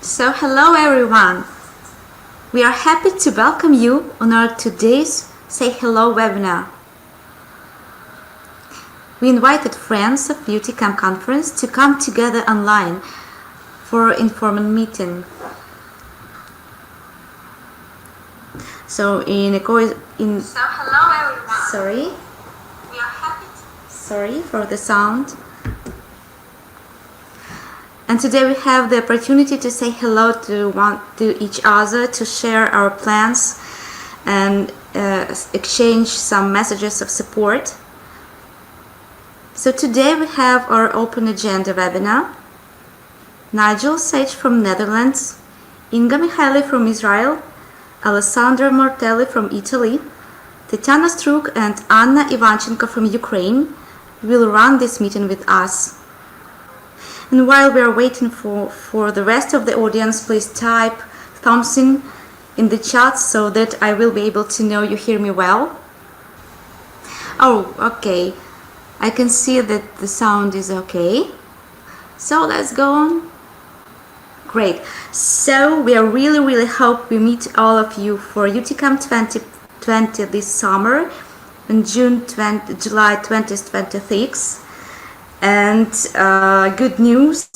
So hello everyone. We are happy to welcome you on our today's Say Hello webinar. We invited friends of UTICamp conference to come together online for informal meeting. So hello everyone. Sorry. We are happy. Sorry for the sound. And today we have the opportunity to say hello to each other, to share our plans and exchange some messages of support. So today we have our open agenda webinar. Nigel Saych from Netherlands, Inge Michaeli from Israel, Alessandra Martelli from Italy, Tetyana Stryk and Ivanchenko from Ukraine will run this meeting with us. And while we are waiting for the rest of the audience, please type something in the chat so that I will be able to know you hear me well. Oh, okay. I can see that the sound is okay. So let's go on. Great. So we are really hope we meet all of you for UTICamp 2020 this summer on July 2026. And good news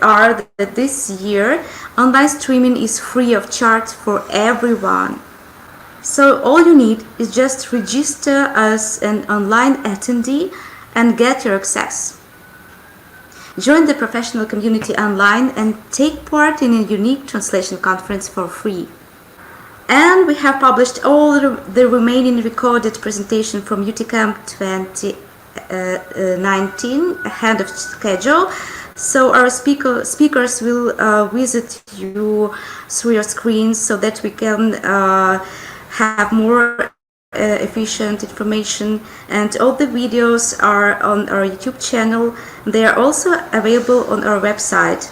are that this year online streaming is free of charge for everyone. So all you need is just register as an online attendee and get your access. Join the professional community online and take part in a unique translation conference for free. And we have published all the remaining recorded presentation from UTICamp 2019 ahead of schedule, so our speakers will visit you through your screens so that we can have more efficient information. And all the videos are on our YouTube channel. They are also available on our website.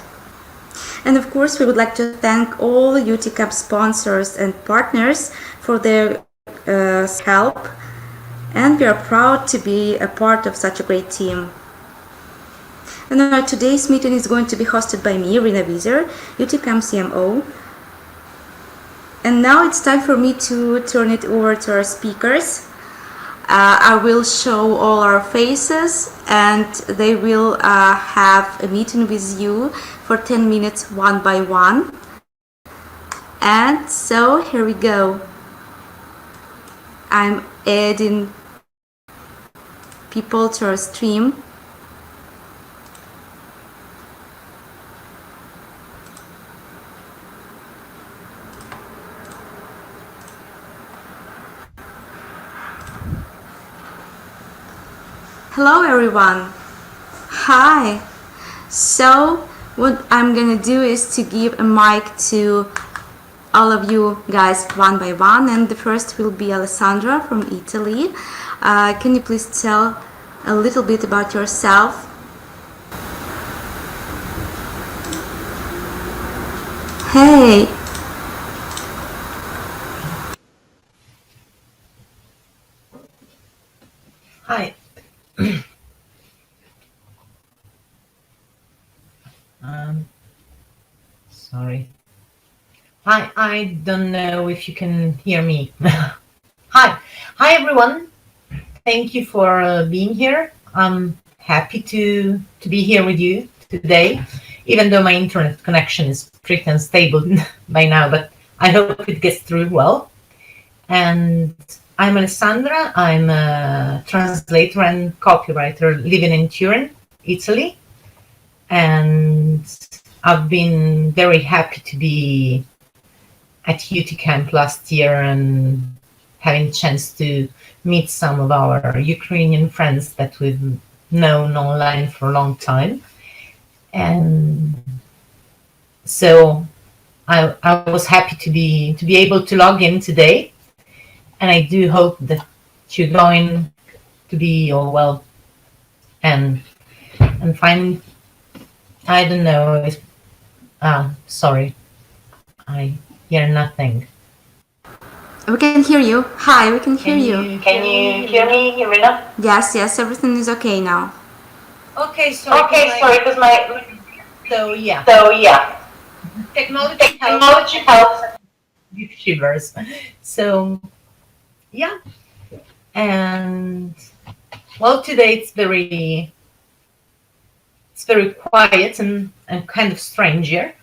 And of course we would like to thank all UTICamp sponsors and partners for their help. And we are proud to be a part of such a great team. And our today's meeting is going to be hosted by me, Rina Wieser, UTICamp CMO. And now it's time for me to turn it over to our speakers. I will show all our faces and they will have a meeting with you for 10 minutes one by one. And so here we go. I'm adding people to our stream. Hello everyone. Hi. So what I'm gonna do is to give a mic to all of you guys one by one, and the first will be Alessandra from Italy. Can you please tell a little bit about yourself? Hey. Hi. Sorry. Hi, I don't know if you can hear me. Hi everyone. Thank you for being here. I'm happy to be here with you today, even though my internet connection is pretty unstable by now, but I hope it gets through well. And I'm Alessandra. I'm a translator and copywriter living in Turin, Italy. And I've been very happy to be at UTICamp last year and having a chance to meet some of our Ukrainian friends that we've known online for a long time. And so I was happy to be able to log in today. And I do hope that you're going to be all well and fine. I don't know if, sorry, I hear nothing. We can hear you. Hi, we can hear you. Can you hear me, Irina? Yes, everything is okay now. Okay, sorry, because my... So, yeah. technology helps with shivers. So yeah, and well, today it's very quiet and kind of strange here.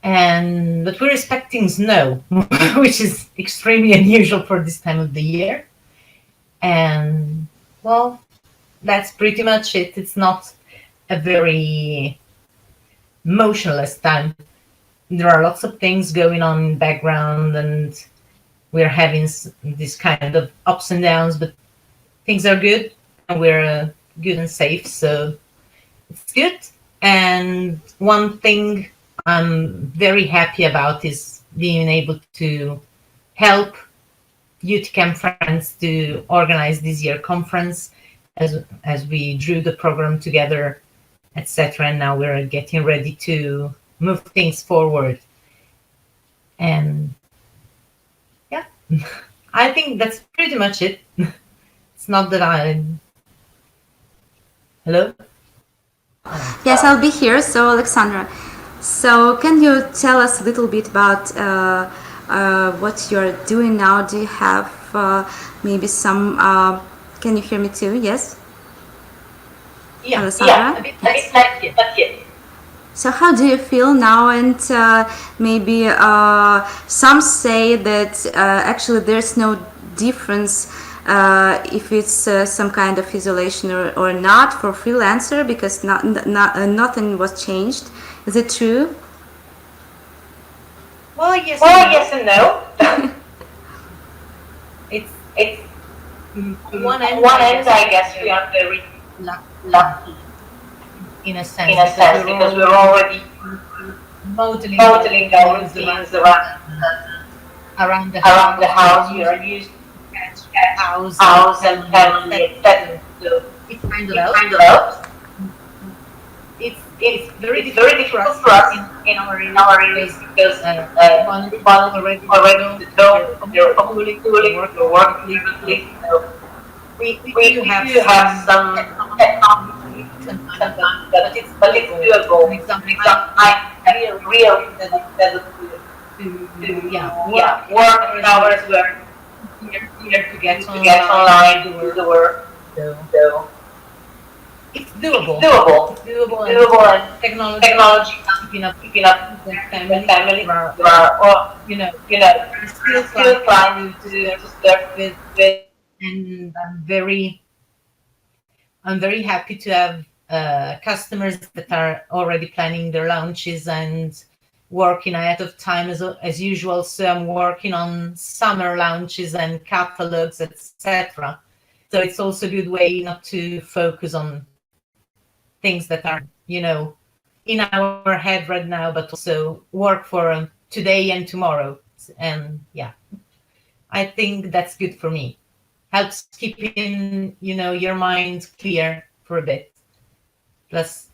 And but we're expecting snow, which is extremely unusual for this time of the year. And well, that's pretty much it. It's not a very motionless time. There are lots of things going on in the background, and we're having this kind of ups and downs, but things are good, and we're good and safe, so it's good. And one thing I'm very happy about is being able to help UTICamp friends to organize this year conference as we drew the program together, etc. And now we're getting ready to move things forward. And yeah, I think that's pretty much it. It's not that I... Hello? Yes, I'll be here. So, Alessandra, so can you tell us a little bit about what you're doing now? Do you have maybe some... can you hear me too? Yes? Yeah, Alessandra? a bit like it, but yes. So how do you feel now? And maybe some say that actually there's no difference if it's some kind of isolation or not for freelancer, because nothing was changed. Is it true? Well, yes and no. It's one end, I guess we are very lucky in a sense, because we're already modeling our routines around the house. We are used to house and family, etc. So it kind of helps. It's very difficult for us in our areas, because one already know they're doing the work differently. So we do have some technology sometimes, but it's doable. For example, I really that to work hours were here to get online, to do the work. So it's doable. And technology keeping up with family, or still trying to serve with. And I'm very happy to have customers that are already planning their launches and working ahead of time as usual. So I'm working on summer launches and catalogs, etc. So it's also a good way not to focus on things that are, in our head right now, but also work for today and tomorrow. And yeah, I think that's good for me. Helps keeping, your mind clear for a bit. Plus,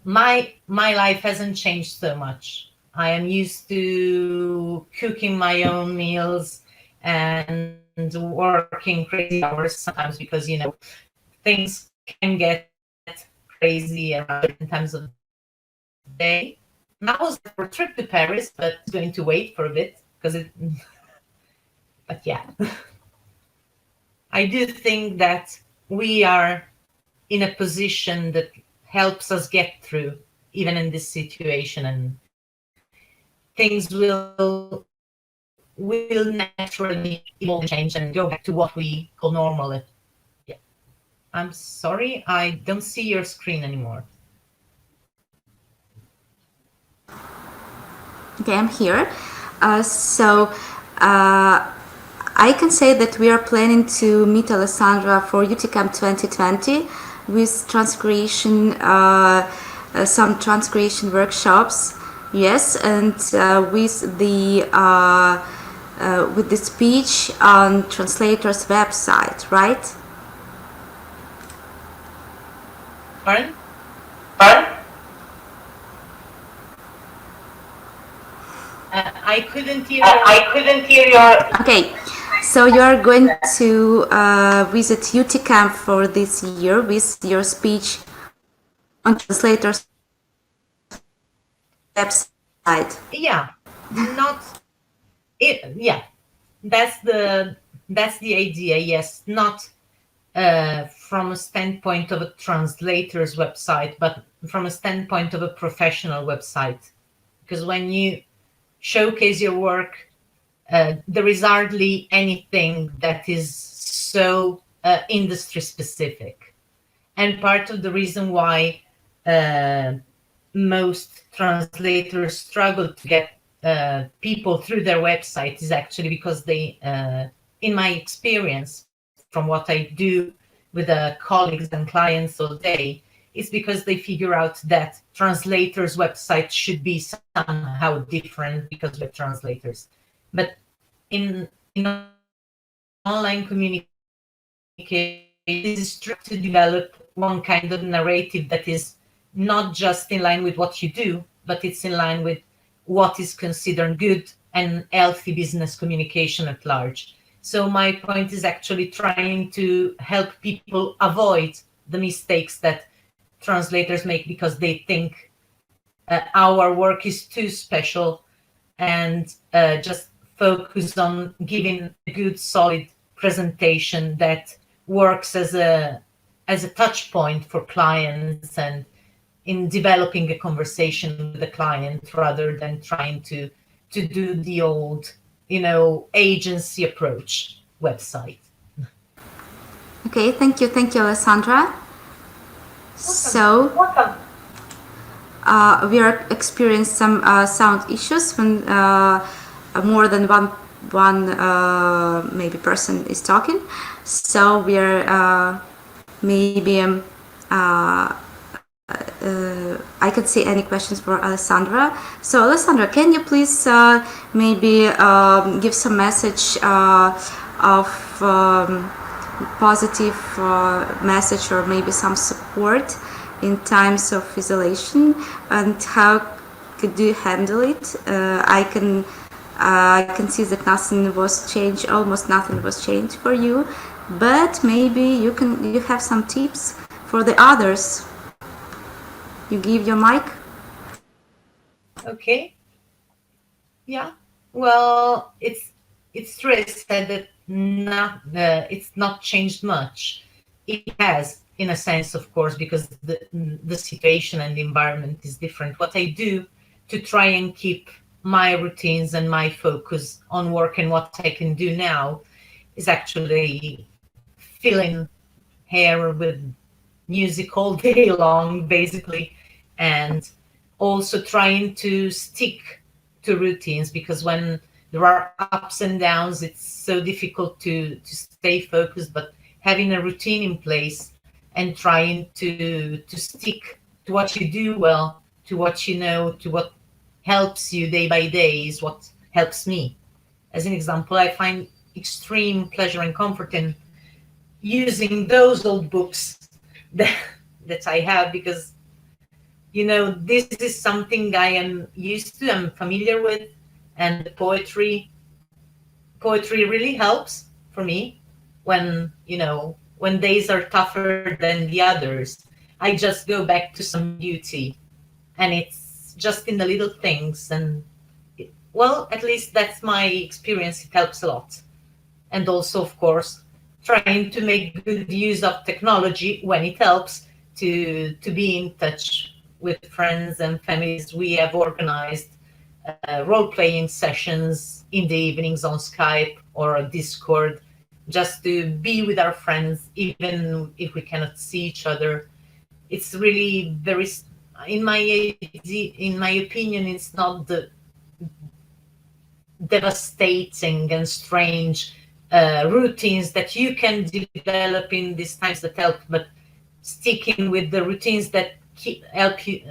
my life hasn't changed so much. I am used to cooking my own meals and working crazy hours sometimes, because, things can get crazy around certain times of the day. Now I was for a trip to Paris, but it's going to wait for a bit because it. But yeah, I do think that we are in a position that helps us get through even in this situation, and things will naturally evolve and change and go back to what we call normal. Yeah. I'm sorry, I don't see your screen anymore. Okay, I'm here. I can say that we are planning to meet Alessandra for UTICamp 2020 with transcreation, some transcreation workshops. Yes, and with the speech on Translator's website, right? Pardon? I couldn't hear your. Okay, so you are going to visit UTICamp for this year with your speech on Translators website. Yeah, not it. Yeah, that's the idea. Yes, not from a standpoint of a translator's website, but from a standpoint of a professional website. Because when you showcase your work, there is hardly anything that is so industry specific. And part of the reason why most translators struggle to get people through their website is actually because they, in my experience, from what I do with colleagues and clients all day, is because they figure out that translators' websites should be somehow different because we're translators. But in online communication, it is true to develop one kind of narrative that is not just in line with what you do, but it's in line with what is considered good and healthy business communication at large. So my point is actually trying to help people avoid the mistakes that translators make because they think our work is too special, and just focus on giving a good, solid presentation that works as a touch point for clients and in developing a conversation with the client, rather than trying to do the old, agency approach website. Okay, thank you, Alessandra. So we are experiencing some sound issues when more than one maybe person is talking. So we are maybe I could see any questions for Alessandra. So Alessandra, can you please maybe give some message of positive message, or maybe some support in times of isolation, and how could you handle it? I can see that nothing was changed, almost nothing was changed for you, but maybe you have some tips for the others. You give your mic. Okay. Yeah. Well, it's true. I said that it's not changed much. It has, in a sense, of course, because the situation and the environment is different. What I do to try and keep my routines and my focus on work and what I can do now is actually filling hair with music all day long, basically, and also trying to stick to routines, because when there are ups and downs, it's so difficult to stay focused. But having a routine in place and trying to stick to what you do well, to what you know, to what helps you day by day is what helps me. As an example, I find extreme pleasure and comfort in using those old books that I have, because this is something I am used to, I'm familiar with, and the poetry really helps for me when when days are tougher than the others. I just go back to some beauty, and it's just in the little things, and well, at least that's my experience. It helps a lot. And also, of course, trying to make good use of technology when it helps, to be in touch with friends and families. We have organized role-playing sessions in the evenings on Skype or Discord, just to be with our friends, even if we cannot see each other. It's really very, in my opinion, it's not the devastating and strange routines that you can develop in these times that help, but sticking with the routines that help you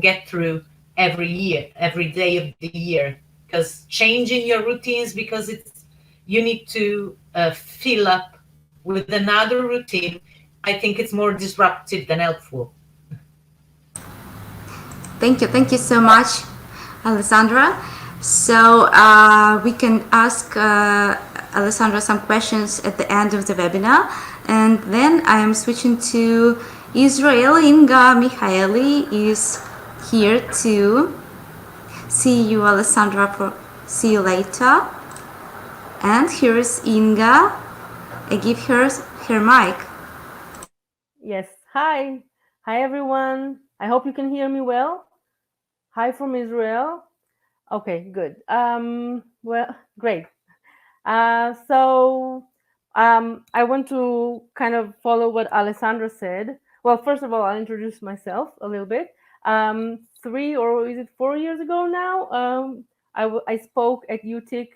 get through every day of the year. Because changing your routines because you need to fill up with another routine, I think it's more disruptive than helpful. Thank you so much, Alessandra. So we can ask Alessandra some questions at the end of the webinar, and then I am switching to Israel. Inge Michaeli is here too. See you, Alessandra. See you later. And here is Inga. I give her mic. Yes. Hi. Hi, everyone. I hope you can hear me well. Hi from Israel. Okay, good. Well, great. I want to kind of follow what Alessandra said. Well, first of all, I'll introduce myself a little bit. 3 or is it 4 years ago now, I spoke at UTIC,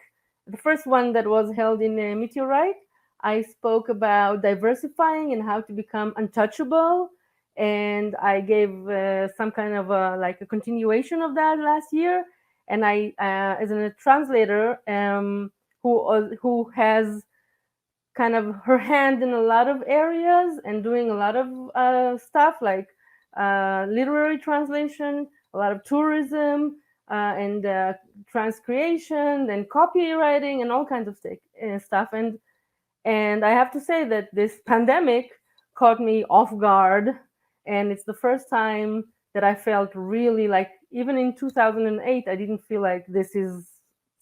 the first one that was held in Meteorite. I spoke about diversifying and how to become untouchable, and I gave some kind of like a continuation of that last year. And I, as a translator, who has kind of her hand in a lot of areas and doing a lot of stuff like literary translation, a lot of tourism, and transcreation and copywriting and all kinds of stuff. And I have to say that this pandemic caught me off guard, and it's the first time that I felt really like, even in 2008, I didn't feel like this is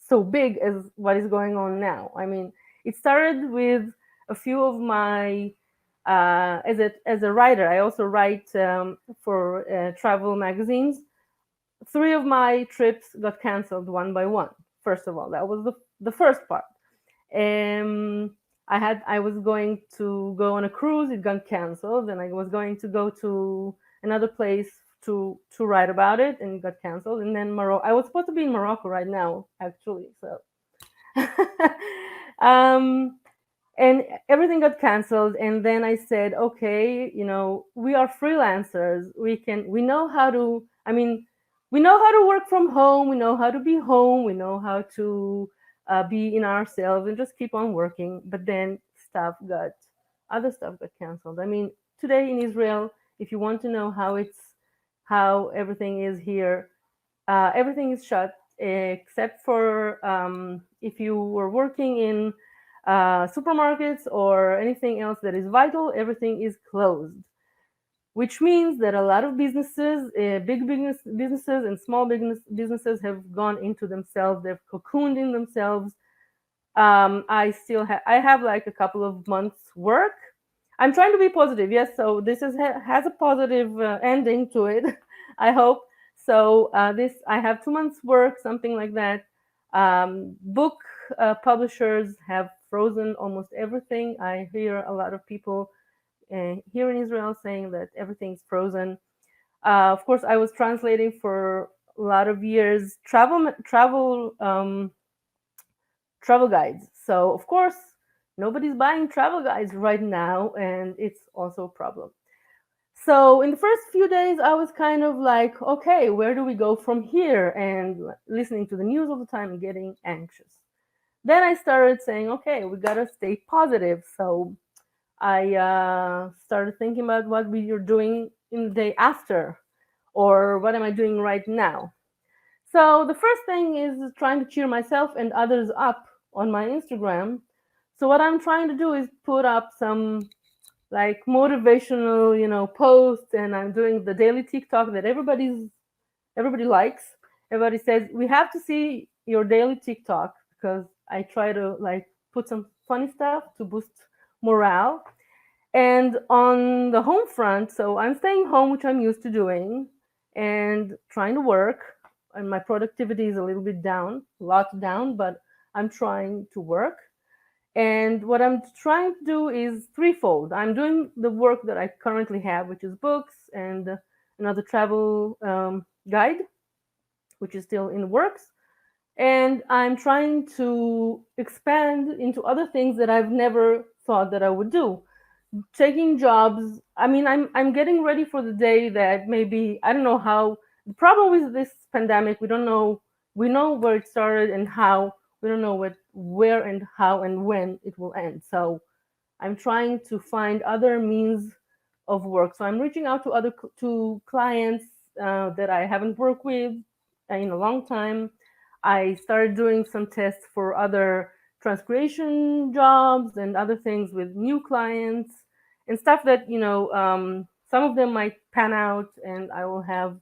so big as what is going on now. I mean, it started with a few of my, as a writer, I also write for travel magazines. 3 of my trips got canceled one by one. First of all, that was the first part. I was going to go on a cruise, it got canceled, and I was going to go to another place to write about it, and it got canceled. And then Morocco. I was supposed to be in Morocco right now, actually. So, and everything got canceled. And then I said, okay, we are freelancers. We know how to. I mean, we know how to work from home. We know how to be home. We know how to be in ourselves and just keep on working. But then other stuff got canceled. I mean, today in Israel, if you want to know how everything is here, everything is shut except for if you were working in supermarkets or anything else that is vital, everything is closed. Which means that a lot of businesses, big businesses and small businesses have gone into themselves. They've cocooned in themselves. I have like a couple of months work. I'm trying to be positive. Yes. So this has a positive ending to it. I hope. So I have 2 months work, something like that. Book publishers have frozen almost everything. I hear a lot of people here in Israel saying that everything's frozen. Of course, I was translating for a lot of years travel guides. So of course, nobody's buying travel guides right now, and it's also a problem. So in the first few days, I was kind of like, okay, where do we go from here? And listening to the news all the time and getting anxious. Then I started saying, okay, we gotta stay positive. So I started thinking about what we are doing in the day after, or what am I doing right now. So the first thing is trying to cheer myself and others up on my Instagram. So what I'm trying to do is put up some like motivational, posts, and I'm doing the daily TikTok that everybody likes. Everybody says we have to see your daily TikTok, because I try to like put some funny stuff to boost morale. And on the home front, so I'm staying home, which I'm used to doing, and trying to work. And my productivity is a little bit down, a lot down, but I'm trying to work. And what I'm trying to do is threefold. I'm doing the work that I currently have, which is books and another travel guide, which is still in the works. And I'm trying to expand into other things that I've never thought that I would do. Taking jobs. I mean, I'm getting ready for the day that maybe, I don't know how. The problem with this pandemic, we don't know. We know where it started and how. We don't know where and how and when it will end. So I'm trying to find other means of work. So I'm reaching out to clients that I haven't worked with in a long time. I started doing some tests for other transcreation jobs and other things with new clients and stuff that, some of them might pan out and I will have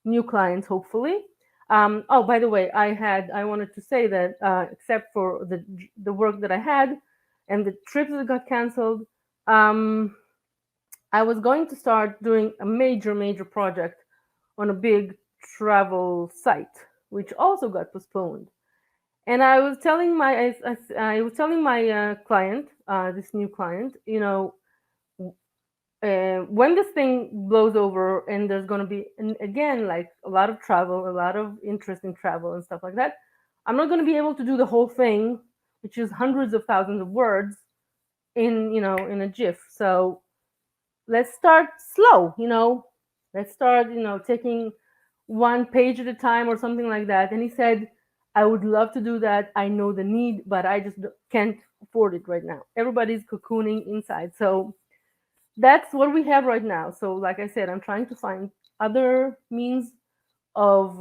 new clients, hopefully. Oh, by the way, I wanted to say that except for the work that I had and the trips that got canceled, I was going to start doing a major project on a big travel site, which also got postponed. And I was telling my client, this new client, when this thing blows over and there's going to be again like a lot of travel, a lot of interest in travel and stuff like that, I'm not going to be able to do the whole thing, which is hundreds of thousands of words in a GIF. So let's start slow. Let's start taking one page at a time or something like that. And he said, I would love to do that. I know the need, but I just can't afford it right now. Everybody's cocooning inside. So that's what we have right now. So like I said, I'm trying to find other means of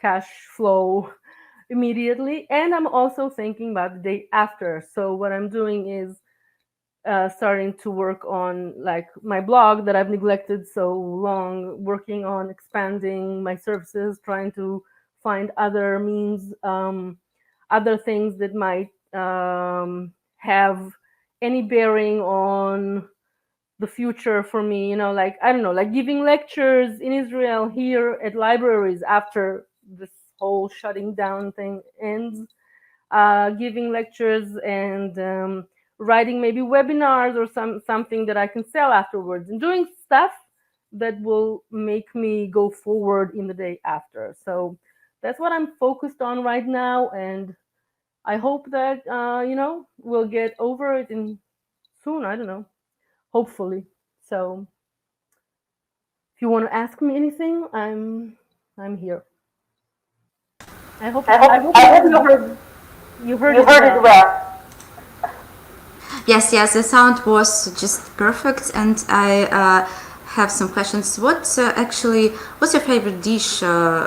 cash flow immediately. And I'm also thinking about the day after. So what I'm doing is starting to work on like my blog that I've neglected so long, working on expanding my services, trying to find other means, other things that might have any bearing on the future for me, like, I don't know, like giving lectures in Israel here at libraries after this whole shutting down thing ends, giving lectures and writing maybe webinars or something that I can sell afterwards, and doing stuff that will make me go forward in the day after. So that's what I'm focused on right now, and I hope that we'll get over it in soon. I don't know, hopefully. So if you want to ask me anything, I'm here. I hope you heard it well. Yes, the sound was just perfect, and I have some questions. What's your favorite dish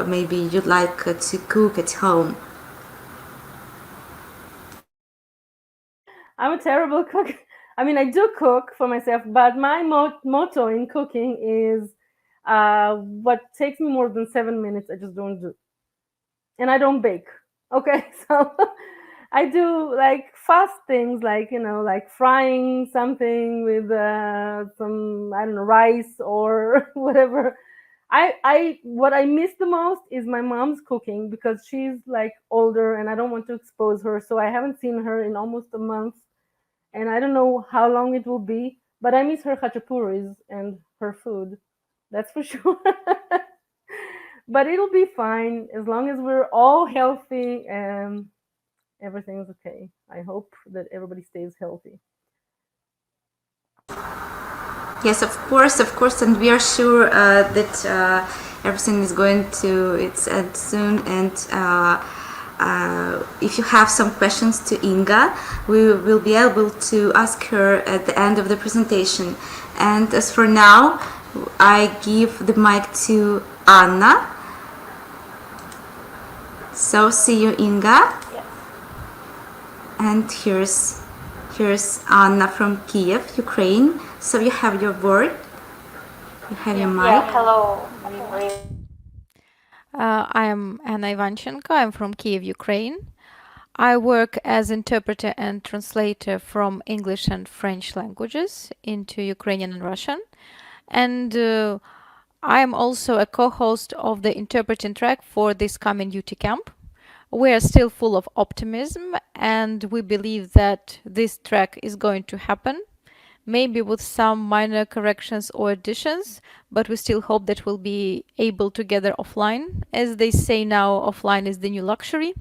maybe you'd like to cook at home? I'm a terrible cook. I mean, I do cook for myself, but my motto in cooking is what takes me more than 7 minutes, I just don't do. And I don't bake. Okay, so I do like fast things, like like frying something with some, I don't know, rice or whatever. What I miss the most is my mom's cooking, because she's like older and I don't want to expose her. So I haven't seen her in almost a month, and I don't know how long it will be. But I miss her chachapuris and her food. That's for sure. But it'll be fine as long as we're all healthy and everything's okay. I hope that everybody stays healthy. Yes, of course, and we are sure that everything is going to its end soon. And if you have some questions to Inge, we will be able to ask her at the end of the presentation. And as for now, I give the mic to Anna. So see you, Inge. Yes. And here's Anna from Kiev, Ukraine. So you have your word. You have your mic. Yeah, hello. I am Anna Ivanchenko. I'm from Kiev, Ukraine. I work as interpreter and translator from English and French languages into Ukrainian and Russian. And I am also a co-host of the interpreting track for this coming UTICamp. We are still full of optimism, and we believe that this track is going to happen, maybe with some minor corrections or additions, but we still hope that we'll be able to gather offline. As they say now, offline is the new luxury.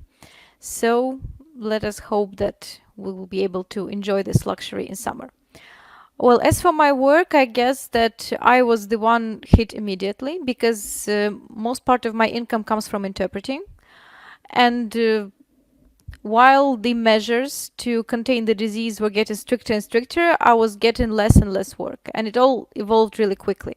So let us hope that we will be able to enjoy this luxury in summer. Well, as for my work, I guess that I was the one hit immediately, because most part of my income comes from interpreting. And while the measures to contain the disease were getting stricter and stricter, I was getting less and less work, and it all evolved really quickly.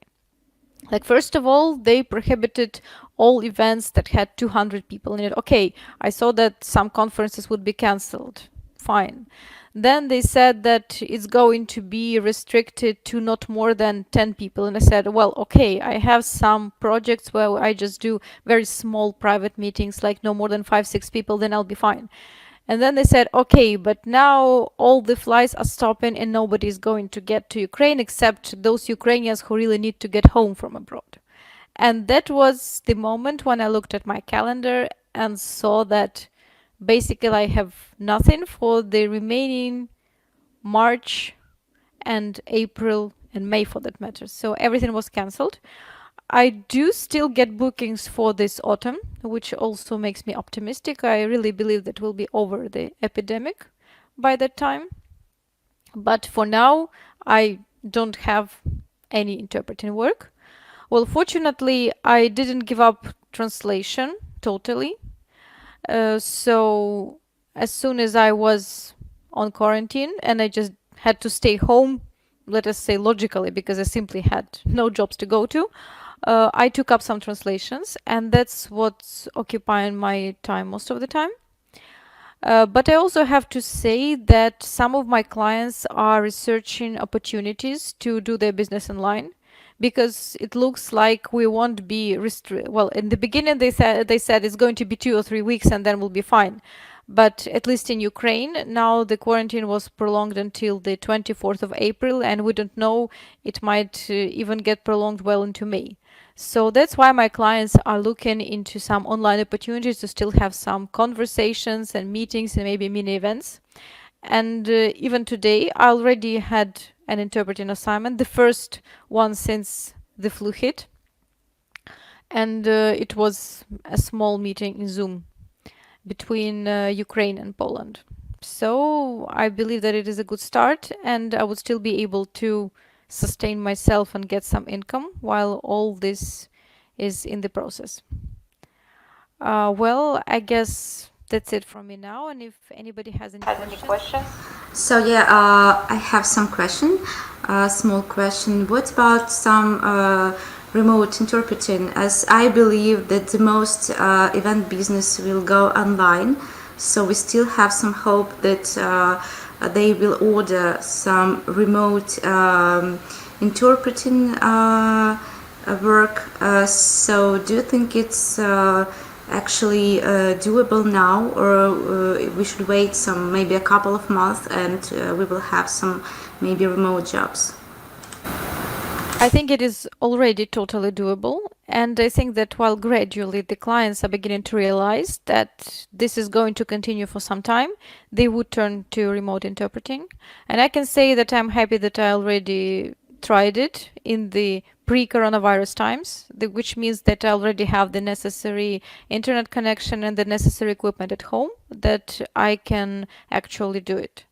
Like, first of all, they prohibited all events that had 200 people in it. Okay, I saw that some conferences would be cancelled. Fine. Then they said that it's going to be restricted to not more than 10 people. And I said, well, okay, I have some projects where I just do very small private meetings, like no more than 5-6 people, then I'll be fine. And then they said, okay, but now all the flights are stopping and nobody's going to get to Ukraine except those Ukrainians who really need to get home from abroad. And that was the moment when I looked at my calendar and saw that basically I have nothing for the remaining March and April and May, for that matter. So everything was cancelled. I do still get bookings for this autumn, which also makes me optimistic. I really believe that we'll be over the epidemic by that time. But for now, I don't have any interpreting work. Well, fortunately, I didn't give up translation totally. So as soon as I was on quarantine and I just had to stay home, let us say logically, because I simply had no jobs to go to, I took up some translations, and that's what's occupying my time most of the time. But I also have to say that some of my clients are researching opportunities to do their business online, because it looks like we won't be well, in the beginning they said it's going to be 2 or 3 weeks and then we'll be fine. But at least in Ukraine, now the quarantine was prolonged until the 24th of April, and we don't know, it might even get prolonged well into May. So that's why my clients are looking into some online opportunities to still have some conversations and meetings and maybe mini events. And even today, I already had an interpreting assignment, the first one since the flu hit. And it was a small meeting in Zoom between Ukraine and Poland. So I believe that it is a good start, and I would still be able to sustain myself and get some income while all this is in the process. Well, I guess that's it from me now, and if anybody has any questions. So yeah, I have some question, small question. What about some remote interpreting? As I believe that the most event business will go online, so we still have some hope that they will order some remote interpreting work. So do you think it's actually doable now, or we should wait some maybe a couple of months and we will have some maybe remote jobs? I think it is already totally doable, and I think that while gradually the clients are beginning to realize that this is going to continue for some time, they would turn to remote interpreting. And I can say that I'm happy that I already tried it in the pre-coronavirus times, which means that I already have the necessary internet connection and the necessary equipment at home that I can actually do it.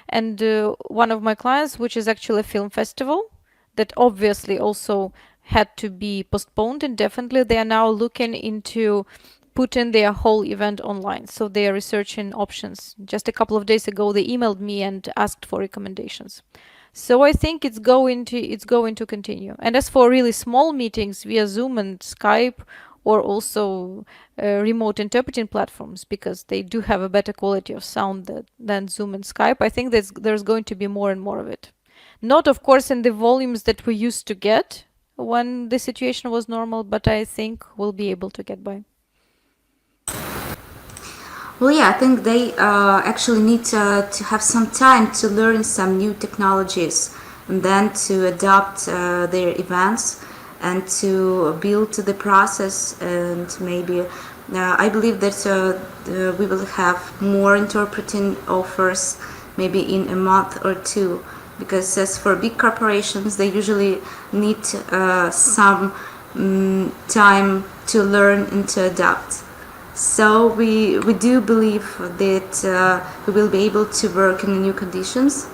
And one of my clients, which is actually a film festival, that obviously also had to be postponed indefinitely, they are now looking into putting their whole event online. So they are researching options. Just a couple of days ago, they emailed me and asked for recommendations. So I think it's going to continue. And as for really small meetings via Zoom and Skype, or also remote interpreting platforms, because they do have a better quality of sound than Zoom and Skype, I think there's going to be more and more of it. Not, of course, in the volumes that we used to get when the situation was normal, but I think we'll be able to get by. Well, yeah, I think they actually need to have some time to learn some new technologies and then to adapt their events and to build the process. And maybe I believe that we will have more interpreting offers maybe in a month or two, because as for big corporations, they usually need some time to learn and to adapt. So we do believe that we will be able to work in new conditions.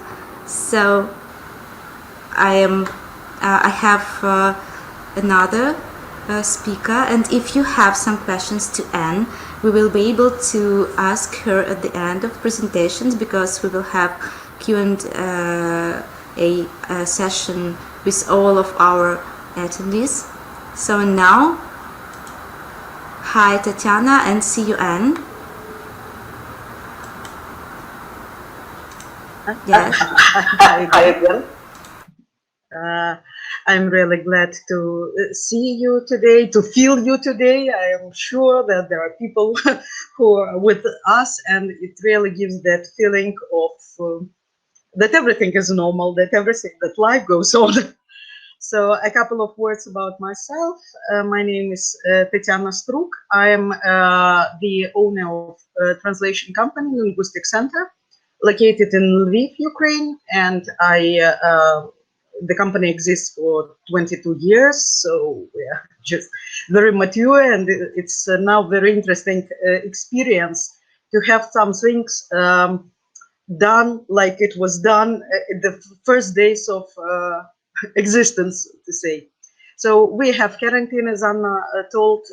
So I have another speaker, and if you have some questions to Anne, we will be able to ask her at the end of presentations, because we will have Q&A session with all of our attendees. So now, hi Tetyana, and see you, Anne. Yes. Hi again. I'm really glad to see you today, to feel you today. I am sure that there are people who are with us, and it really gives that feeling of that everything is normal, that life goes on. So a couple of words about myself. My name is Tetyana Stryk. I am the owner of a translation company, Linguistic Center, located in Lviv, Ukraine, and the company exists for 22 years, so we are just very mature, and it's now very interesting experience to have some things done like it was done in the first days of existence, to say. So we have quarantine, as Anna told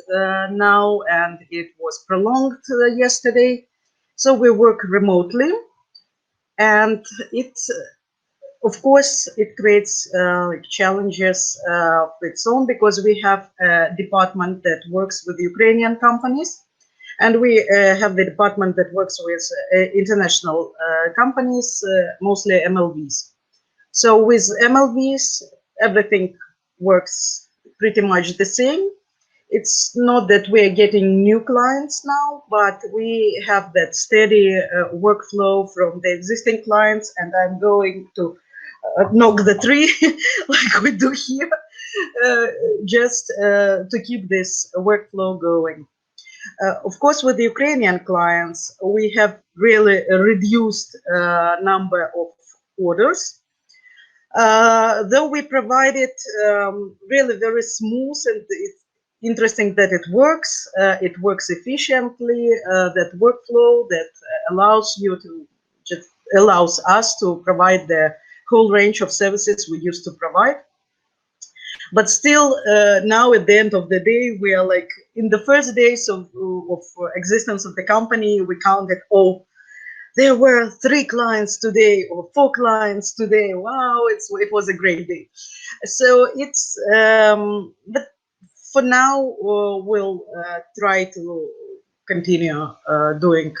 now, and it was prolonged yesterday. So we work remotely, and it's of course it creates challenges of its own, because we have a department that works with Ukrainian companies, and we have the department that works with international companies, mostly MLVs. So with MLVs, everything works pretty much the same. It's not that we're getting new clients now, but we have that steady workflow from the existing clients, and I'm going to knock the tree like we do here, just to keep this workflow going. Of course, with the Ukrainian clients, we have really a reduced number of orders. Though we provided really very smooth, and it's interesting that it works efficiently, that workflow that allows us to provide the whole range of services we used to provide. But still, now at the end of the day, we are like in the first days of existence of the company, we counted, oh, there were 3 clients today or 4 clients today. Wow, it was a great day. So it's, but for now, we'll try to continue doing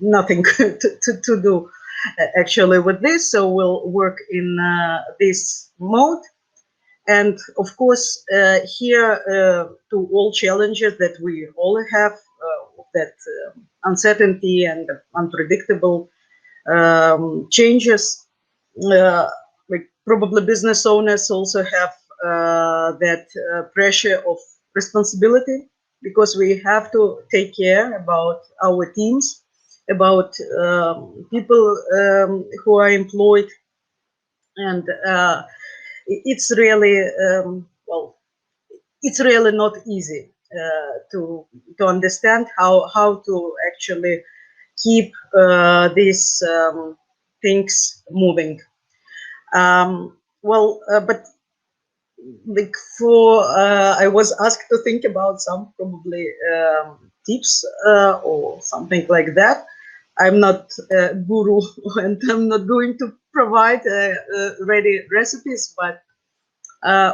nothing to do actually with this. So we'll work in this mode. And of course, here to all challenges that we all have, that uncertainty and unpredictable changes, like probably business owners also have that pressure of responsibility, because we have to take care about our teams, about people who are employed, and it's really it's really not easy to understand how to actually keep these things moving. But like I was asked to think about some probably tips or something like that. I'm not a guru, and I'm not going to provide ready recipes, but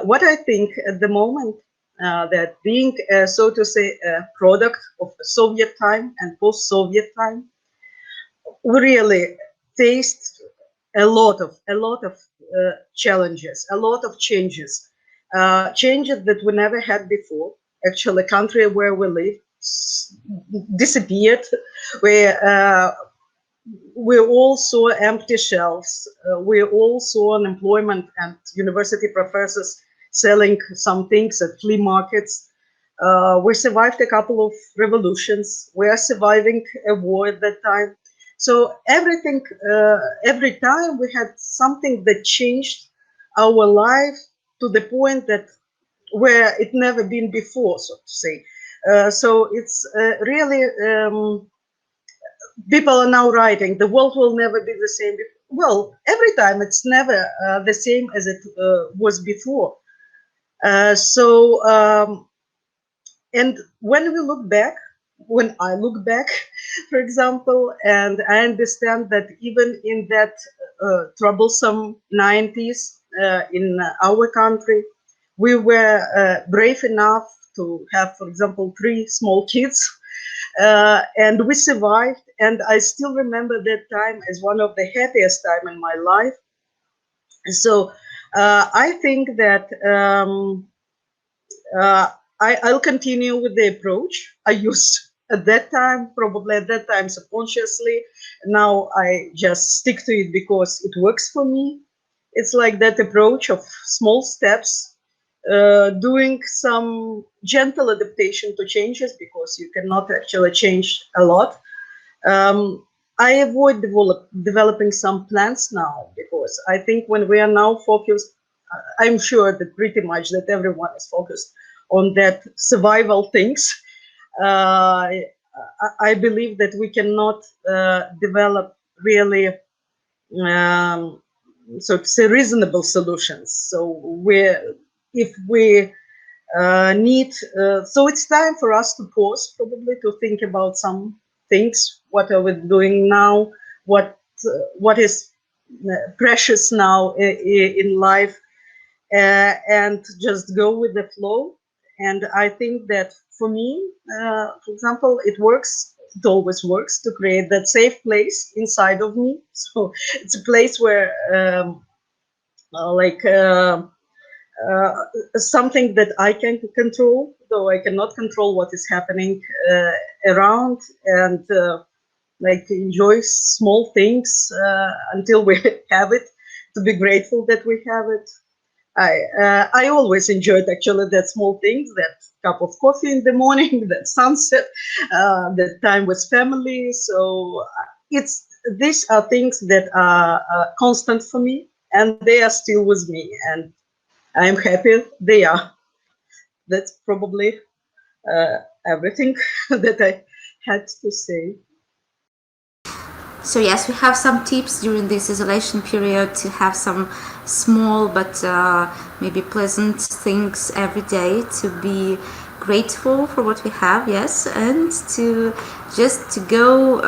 what I think at the moment, that being, so to say, a product of Soviet time and post-Soviet time, we really faced a lot of challenges, a lot of changes, changes that we never had before. Actually, country where we live disappeared. We all saw empty shelves. We all saw unemployment and university professors selling some things at flea markets. We survived a couple of revolutions. We are surviving a war at that time. So everything, every time we had something that changed our life to the point that where it never been before, so to say. So it's really, people are now writing, the world will never be the same. Well, every time it's never the same as it was before. And when we look back, when I look back, for example, and I understand that even in that troublesome 90s in our country, we were brave enough to have, for example, 3 small kids And we survived. And I still remember that time as one of the happiest time in my life. So I think that I'll continue with the approach I used at that time, probably at that time subconsciously. Now I just stick to it because it works for me. It's like that approach of small steps, doing some gentle adaptation to changes, because you cannot actually change a lot. I avoid developing some plans now, because I think when we are now focused, I'm sure that pretty much that everyone is focused on that survival things. I believe that we cannot develop really, so to say, reasonable solutions. So if we need, so it's time for us to pause, probably to think about some things. What are we doing now? What is precious now in life, and just go with the flow. And I think that for me, for example, it works. It always works to create that safe place inside of me. So it's a place where, something that I can control, though I cannot control what is happening around, and like enjoy small things until we have it, to be grateful that we have it. I always enjoyed actually that small things, that cup of coffee in the morning, that sunset, that time with family. So these are things that are constant for me, and they are still with me, and I'm happy they are. That's probably everything that I had to say. So yes, we have some tips during this isolation period to have some small but maybe pleasant things every day, to be grateful for what we have, yes, and to just to go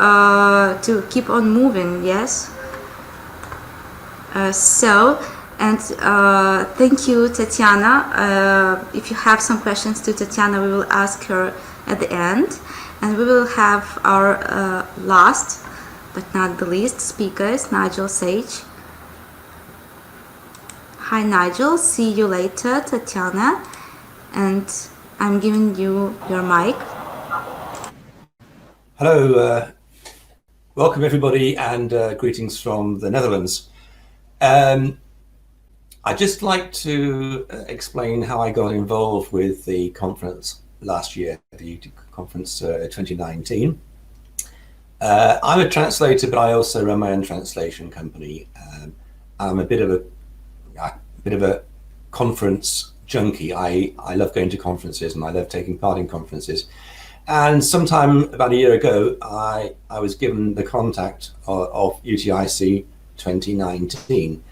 to keep on moving, yes. Thank you, Tetyana. If you have some questions to Tetyana, we will ask her at the end, and we will have our last but not the least speaker is Nigel Saych. Hi Nigel, see you later, Tetyana, and I'm giving you your mic. Hello, welcome everybody, and greetings from the Netherlands. I'd just like to explain how I got involved with the conference last year, the UTIC conference 2019. I'm a translator, but I also run my own translation company. I'm a bit of a conference junkie. I love going to conferences, and I love taking part in conferences. And sometime about a year ago, I was given the contact of UTIC 2019.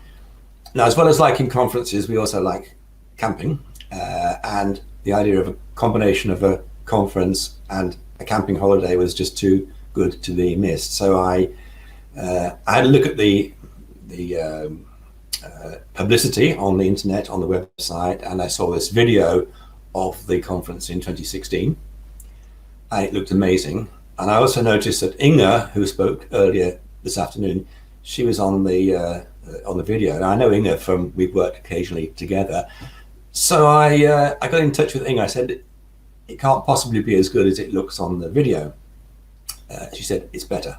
Now, as well as liking conferences, we also like camping, and the idea of a combination of a conference and a camping holiday was just too good to be missed. So I had a look at the publicity on the internet, on the website, and I saw this video of the conference in 2016, and it looked amazing. And I also noticed that Inge, who spoke earlier this afternoon, she was on the video. And I know Inge from, we've worked occasionally together. So I got in touch with Inge. I said, it can't possibly be as good as it looks on the video. She said, it's better.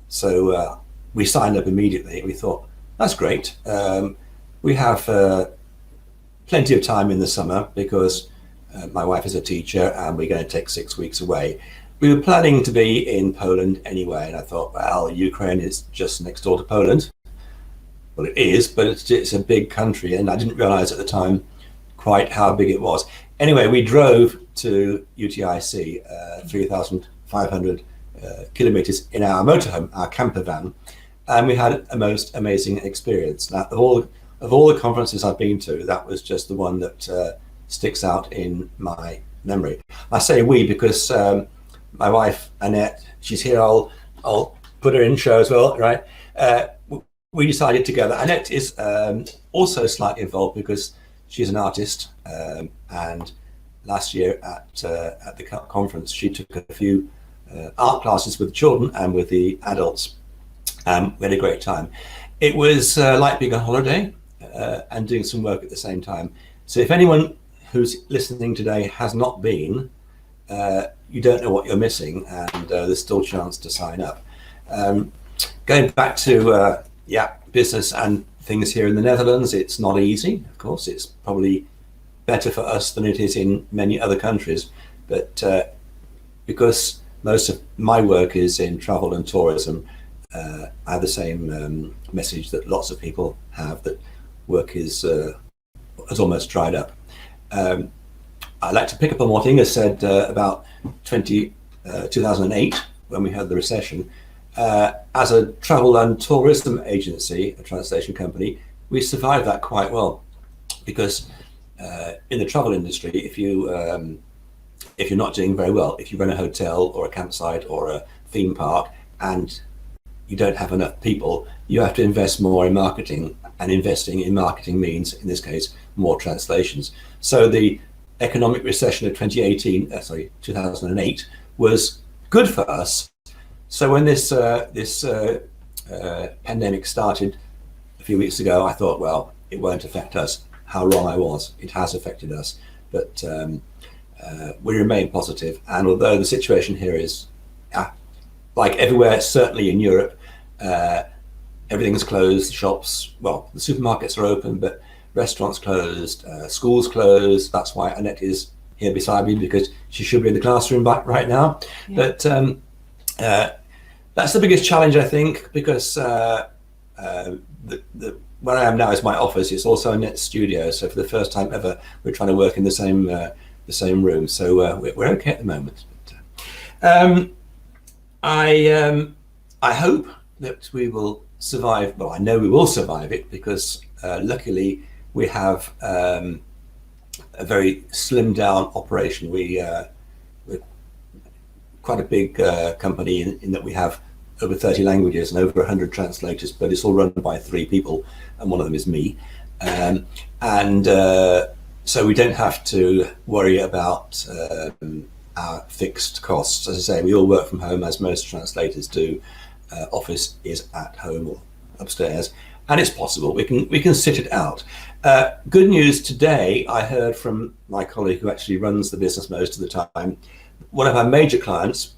So we signed up immediately. We thought, that's great. We have plenty of time in the summer because my wife is a teacher and we're going to take 6 weeks away. We were planning to be in Poland anyway, and I thought, well, Ukraine is just next door to Poland. Well, it is, but it's a big country, and I didn't realize at the time quite how big it was. Anyway, we drove to UTIC, 3,500 kilometers in our motorhome, our camper van, and we had a most amazing experience. Now, of all the conferences I've been to, that was just the one that sticks out in my memory. I say we because my wife Annette, she's here. I'll put her in show as well, right? We decided together. Annette is also slightly involved because she's an artist, and last year at the conference. She took a few art classes with the children and with the adults. We had a great time. It was like being on holiday and doing some work at the same time. So if anyone who's listening today has not been, you don't know what you're missing, and there's still a chance to sign up. Going back to business and things here in the Netherlands, it's not easy. Of course, it's probably better for us than it is in many other countries, but because most of my work is in travel and tourism, I have the same message that lots of people have, that work has almost dried up. I'd like to pick up on what Inge said about 2008, when we had the recession. As a travel and tourism agency, a translation company, we survived that quite well, because in the travel industry, if you're not doing very well, if you run a hotel or a campsite or a theme park and you don't have enough people, you have to invest more in marketing, and investing in marketing means, in this case, more translations. So the economic recession of 2008 was good for us. So when this pandemic started a few weeks ago, I thought, well, it won't affect us. How wrong I was. It has affected us, but we remain positive. And although the situation here is like everywhere, certainly in Europe, everything's closed. Shops, well, the supermarkets are open, but restaurants closed, schools closed. That's why Annette is here beside me, because she should be in the classroom right now. Yeah. But that's the biggest challenge, I think, because where I am now is my office. It's also Annette's studio. So for the first time ever, we're trying to work in the same room. So we're okay at the moment. But, I hope that we will survive. Well, I know we will survive it, because luckily we have a very slimmed down operation. We're quite a big company in that we have over 30 languages and over 100 translators, but it's all run by 3 people, and one of them is me. So we don't have to worry about our fixed costs. As I say, we all work from home, as most translators do. Office is at home or upstairs, and it's possible. We can sit it out. Good news today, I heard from my colleague who actually runs the business most of the time. One of our major clients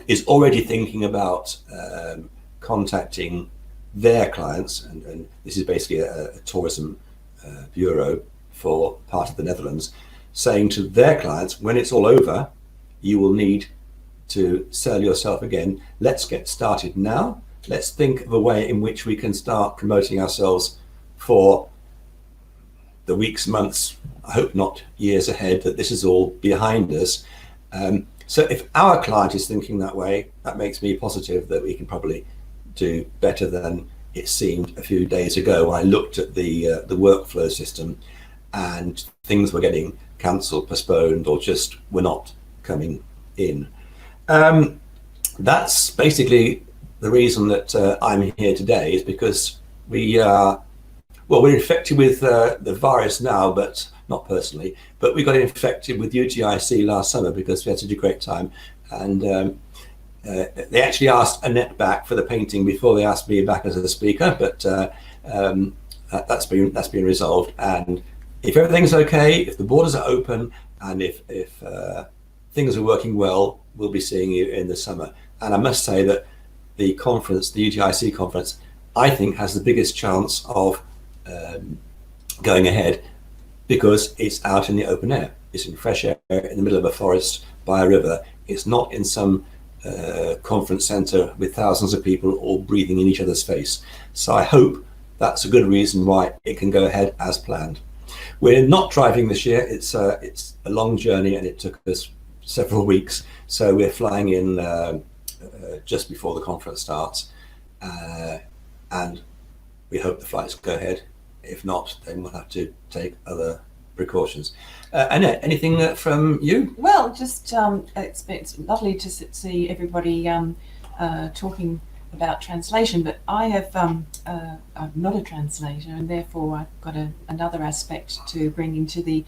is already thinking about contacting their clients, and this is basically a tourism bureau for part of the Netherlands, saying to their clients, when it's all over, you will need to sell yourself again. Let's get started now. Let's think of a way in which we can start promoting ourselves for the weeks, months, I hope not years ahead, that this is all behind us. So if our client is thinking that way, that makes me positive that we can probably do better than it seemed a few days ago when I looked at the workflow system and things were getting cancelled, postponed, or just were not coming in. That's basically the reason that I'm here today, is because we're infected with the virus now, but not personally, but we got infected with UTIC last summer because we had such a great time. And they actually asked Annette back for the painting before they asked me back as a speaker, but that's been resolved. And if everything's okay, if the borders are open, and if things are working well, we'll be seeing you in the summer. And I must say that the conference, the UTIC conference, I think has the biggest chance of going ahead, because it's out in the open air. It's in fresh air in the middle of a forest by a river. It's not in some conference center with thousands of people all breathing in each other's face. So I hope that's a good reason why it can go ahead as planned. We're not driving this year. It's a long journey, and it took us several weeks. So we're flying in just before the conference starts, and we hope the flights go ahead. If not, then we'll have to take other precautions. Annette, anything from you? Well, just it's lovely to see everybody talking about translation, but I have I'm not a translator, and therefore I've got another aspect to bring into the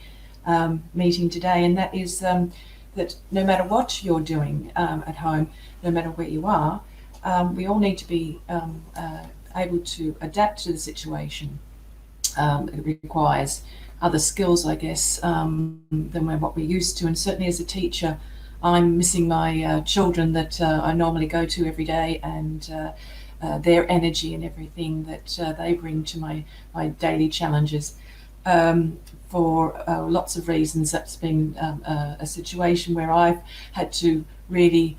meeting today, and that is that no matter what you're doing at home, no matter where you are, we all need to be able to adapt to the situation. It requires other skills, I guess, than what we're used to. And certainly as a teacher, I'm missing my children that I normally go to every day, and their energy and everything that they bring to my daily challenges. For lots of reasons, that's been a situation where I've had to really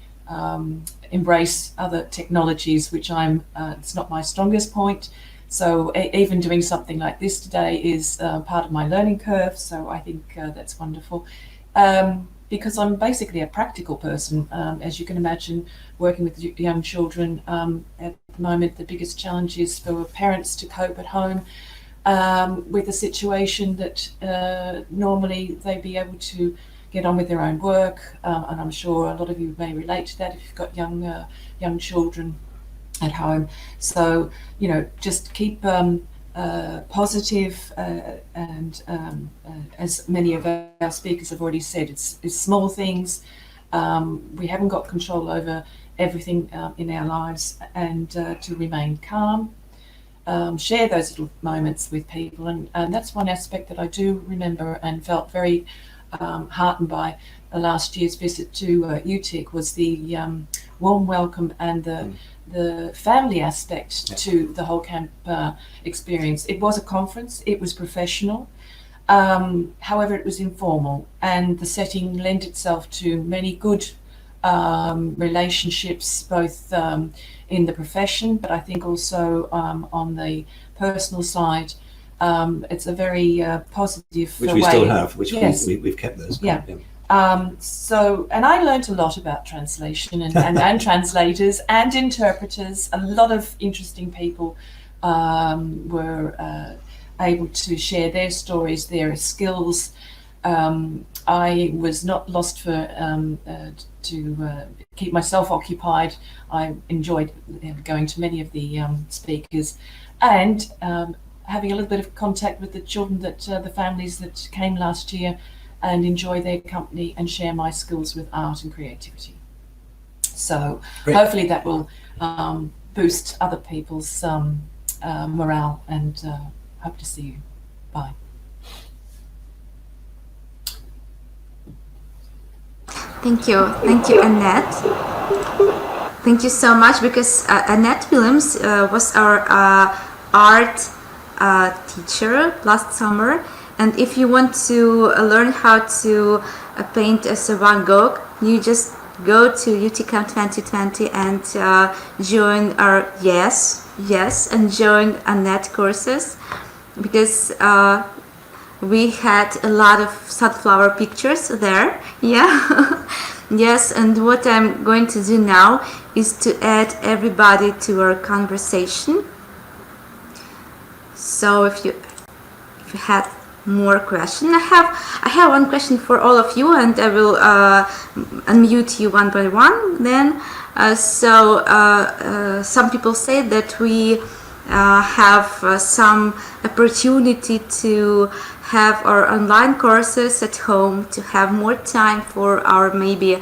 embrace other technologies, which it's not my strongest point. So even doing something like this today is part of my learning curve. So I think that's wonderful. Because I'm basically a practical person, as you can imagine, working with young children. At the moment, the biggest challenge is for parents to cope at home with a situation that normally they'd be able to get on with their own work, and I'm sure a lot of you may relate to that if you've got young children at home. So, you know, just keep positive, and as many of our speakers have already said, it's small things. We haven't got control over everything in our lives, and to remain calm. Share those little moments with people, and that's one aspect that I do remember and felt very heartened by last year's visit to UTIC, was the warm welcome and the family aspect to the whole camp experience. It was a conference, it was professional, however it was informal, and the setting lent itself to many good relationships, both in the profession, but I think also on the personal side. It's a very positive which way. we still have, which yes. we've kept those. Yeah. And I learned a lot about translation and translators and interpreters. A lot of interesting people were able to share their stories, their skills. I was not lost for to keep myself occupied. I enjoyed going to many of the speakers, and having a little bit of contact with the children, that the families that came last year, and enjoy their company and share my skills with art and creativity. So Great. Hopefully that will boost other people's morale, and hope to see you. Bye. Thank you, Annette. Thank you so much, because Annette Williams was our art teacher last summer, and if you want to learn how to paint as a Van Gogh, you just go to UTICamp 2020 and join our and join Annette courses, because we had a lot of sunflower pictures there. Yeah. Yes, and what I'm going to do now is to add everybody to our conversation. So if you had more questions, I have one question for all of you, and I will unmute you one by one. Then, some people say that we have some opportunity to have our online courses at home, to have more time for our, maybe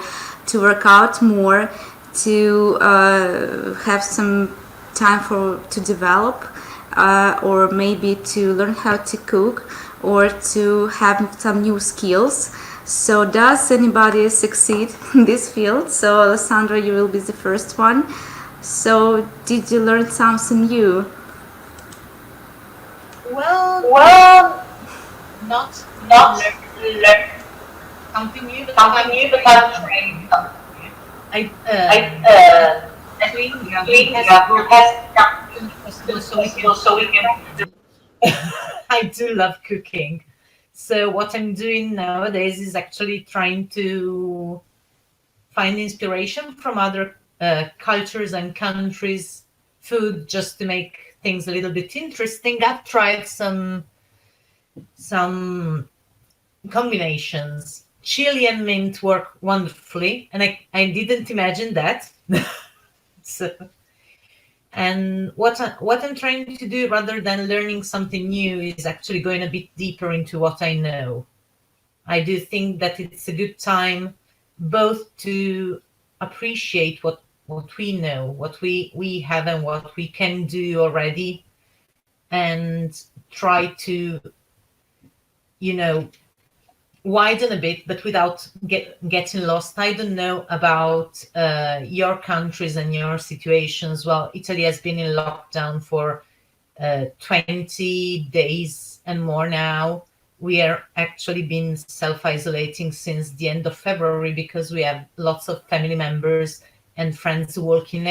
to work out more, to have some time to develop, or maybe to learn how to cook, or to have some new skills. So does anybody succeed in this field? So Alessandra, you will be the first one. So did you learn something new? Well, not learn something new, but I'm trained. I do love cooking. So what I'm doing nowadays is actually trying to find inspiration from other cultures and countries' food, just to make things a little bit interesting. I've tried some combinations. Chili and mint work wonderfully, and I didn't imagine that. So, and what I'm trying to do, rather than learning something new, is actually going a bit deeper into what I know. I do think that it's a good time both to appreciate what we know, what we have and what we can do already, and try to, you know, widen a bit, but without getting lost. I don't know about your countries and your situations. Well, Italy has been in lockdown for 20 days and more now. We are actually been self-isolating since the end of February because we have lots of family members and friends who work in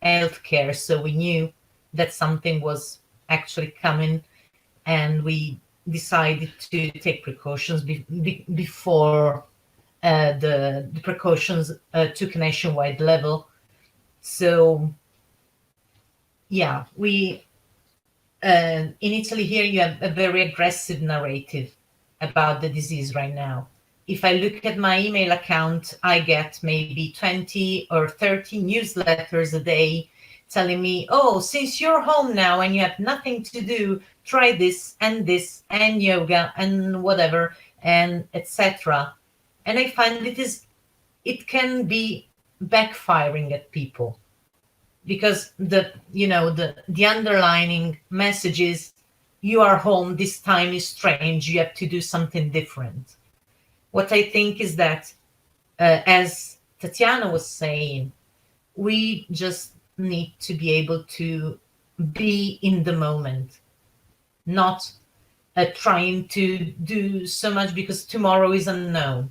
healthcare. So we knew that something was actually coming, and we decided to take precautions before the precautions took a nationwide level. So yeah, we in Italy here you have a very aggressive narrative about the disease right now. If I look at my email account, I get maybe 20 or 30 newsletters a day telling me, oh, since you're home now and you have nothing to do, try this and yoga and whatever and etc. And I find it can be backfiring at people, because the underlining message is, you are home, this time is strange, you have to do something different. What I think is that, as Tetyana was saying, we just need to be able to be in the moment, not trying to do so much, because tomorrow is unknown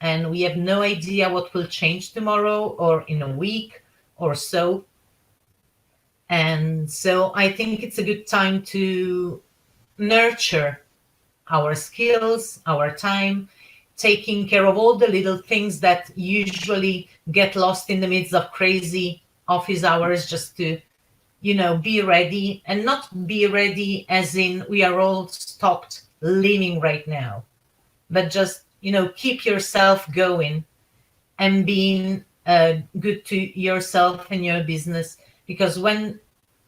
and we have no idea what will change tomorrow or in a week or so. And so I think it's a good time to nurture our skills, our time, taking care of all the little things that usually get lost in the midst of crazy office hours, just to, be ready, and not be ready as in we are all stopped living right now, but just, keep yourself going and being good to yourself and your business. Because when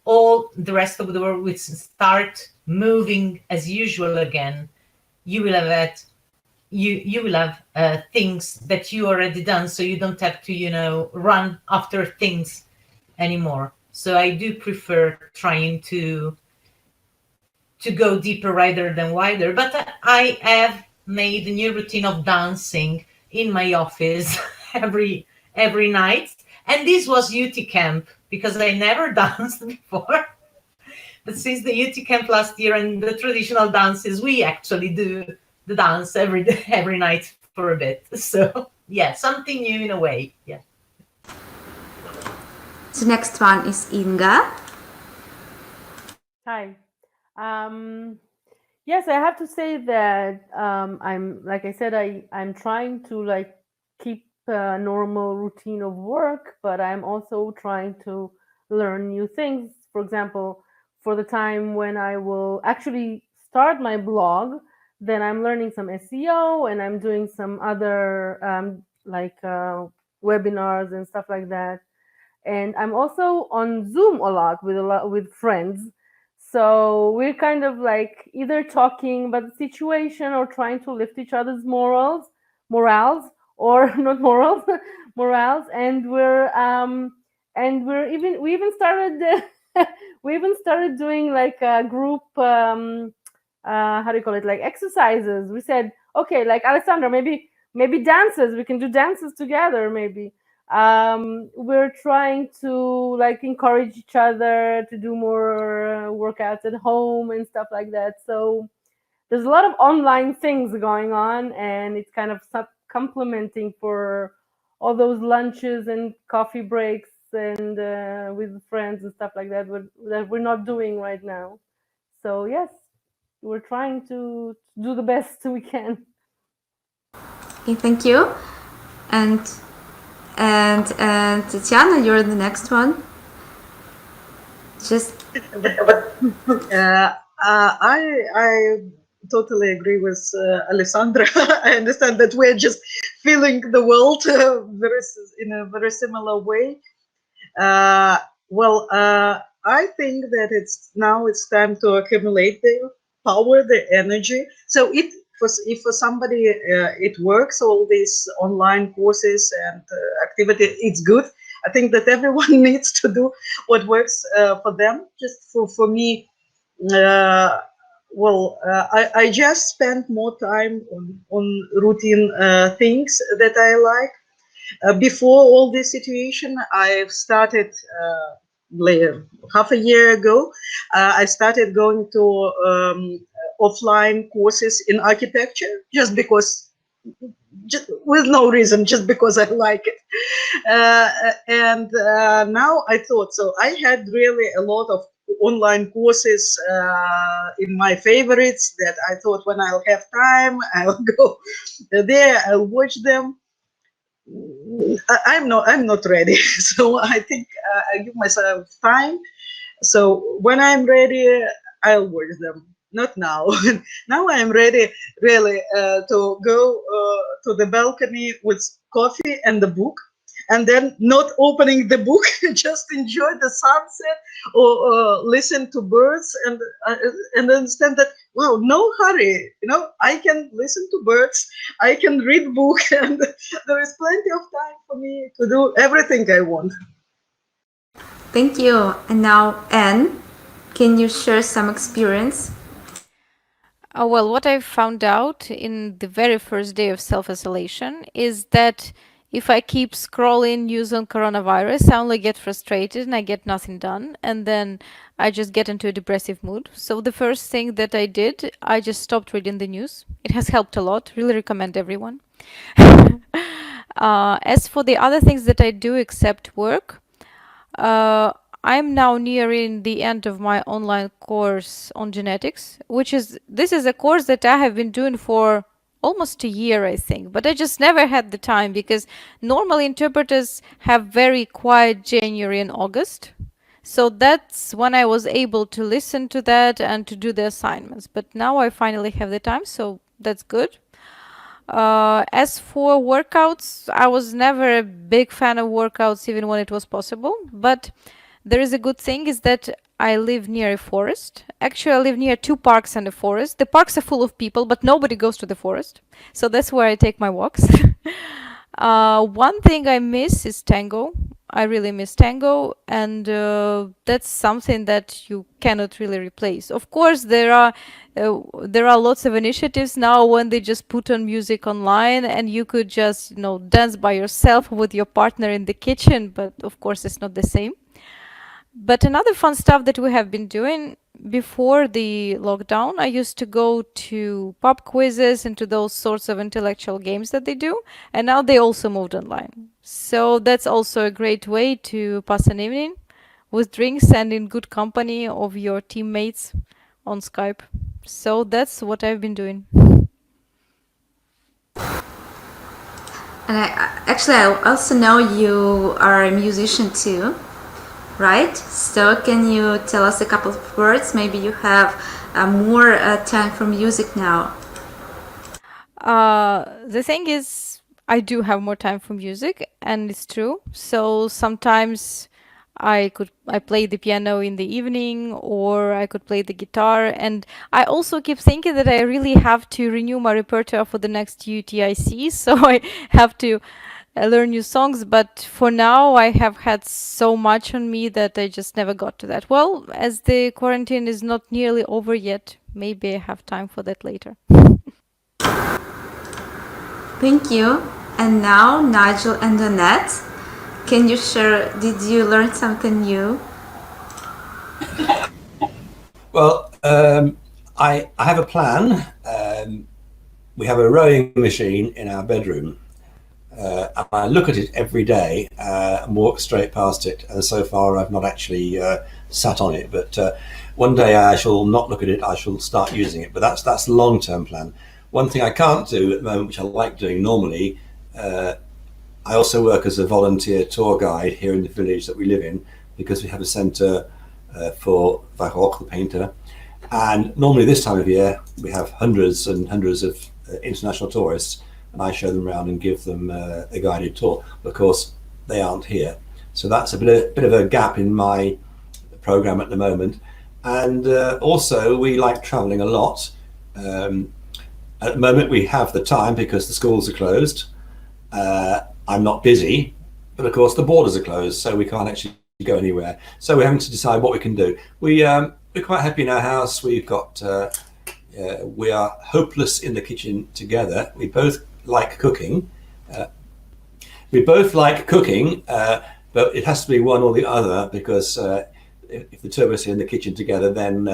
all the rest of the world will start moving as usual again, you will have things that you already done, so you don't have to run after things anymore. So I do prefer trying to go deeper rather than wider. But I have made a new routine of dancing in my office every night, and this was UTICamp, because I never danced before. But since the UTICamp last year and the traditional dances, we actually do the dance every night for a bit. So yeah, something new in a way. Yeah. The next one is Inge. Hi. Yes, I have to say that I'm, like I said, I'm trying to keep a normal routine of work, but I'm also trying to learn new things. For example, for the time when I will actually start my blog, then I'm learning some SEO, and I'm doing some other webinars and stuff like that. And I'm also on Zoom a lot with friends. So we're kind of either talking about the situation or trying to lift each other's morals, or not morals, morals. And we even started doing a group, how do you call it, exercises. We said, okay, Alessandra, maybe dances, we can do dances together, maybe. We're trying to encourage each other to do more workouts at home and stuff like that. So there's a lot of online things going on, and it's kind of complementing for all those lunches and coffee breaks and with friends and stuff like that that we're not doing right now. So yes, we're trying to do the best we can. Okay, thank you. And Tetyana, you're the next one. Just I totally agree with Alessandra. I understand that we're just feeling the world in a very similar way. I think that it's time to accumulate the power, the energy. So if for somebody it works, all these online courses and activity, it's good. I think that everyone needs to do what works for them. Just for me, I just spend more time on routine things that I like. Before all this situation, I've started half a year ago. I started going to offline courses in architecture just because, just with no reason, just because I like it. And now I thought, so I had really a lot of online courses in my favorites that I thought when I'll have time, I'll go there, I'll watch them. I'm not ready. So I think I give myself time. So when I'm ready, I'll watch them. Not now. Now I'm ready, really, to go to the balcony with coffee and the book, and then not opening the book, just enjoy the sunset or listen to birds and understand that, wow, no hurry. I can listen to birds, I can read book, and there is plenty of time for me to do everything I want. Thank you. And now, Anne, can you share some experience? Well, what I found out in the very first day of self-isolation is that if I keep scrolling news on coronavirus, I only get frustrated and I get nothing done. And then I just get into a depressive mood. So the first thing that I did, I just stopped reading the news. It has helped a lot. Really recommend everyone. As for the other things that I do except work, I'm now nearing the end of my online course on genetics, this is a course that I have been doing for almost a year, I think, but I just never had the time because normally interpreters have very quiet January and August. So that's when I was able to listen to that and to do the assignments. But now I finally have the time, so that's good. As for workouts, I was never a big fan of workouts even when it was possible, but there is a good thing is that I live near a forest. Actually, I live near 2 parks and a forest. The parks are full of people, but nobody goes to the forest. So that's where I take my walks. One thing I miss is tango. I really miss tango, and that's something that you cannot really replace. Of course, there are lots of initiatives now when they just put on music online, and you could just dance by yourself with your partner in the kitchen. But of course, it's not the same. But another fun stuff that we have been doing before the lockdown, I used to go to pub quizzes and to those sorts of intellectual games that they do, and now they also moved online. So that's also a great way to pass an evening with drinks and in good company of your teammates on Skype. So that's what I've been doing. And I also know you are a musician too, right? So can you tell us a couple of words? Maybe you have more time for music now. The thing is, I do have more time for music, and it's true. So sometimes I play the piano in the evening, or I could play the guitar. And I also keep thinking that I really have to renew my repertoire for the next UTIC, so I have to learn new songs. But for now, I have had so much on me that I just never got to that. Well, as the quarantine is not nearly over yet, maybe I have time for that later. Thank you. And now, Nigel and Annette, can you share, did you learn something new? Well, I have a plan. We have a rowing machine in our bedroom. And I look at it every day and walk straight past it. And so far, I've not actually sat on it. But one day I shall not look at it. I shall start using it. But that's the long-term plan. One thing I can't do at the moment, which I like doing normally, I also work as a volunteer tour guide here in the village that we live in, because we have a centre for Baroque, the painter. And normally this time of year, we have hundreds and hundreds of international tourists, and I show them around and give them a guided tour. Of course, they aren't here. So that's a bit of a gap in my program at the moment. And also, we like traveling a lot. At the moment, we have the time because the schools are closed. I'm not busy, but of course the borders are closed, so we can't actually go anywhere. So we're having to decide what we can do. We're quite happy in our house. We've got we are hopeless in the kitchen together. We both like cooking. But it has to be one or the other, because if the two of us are in the kitchen together, then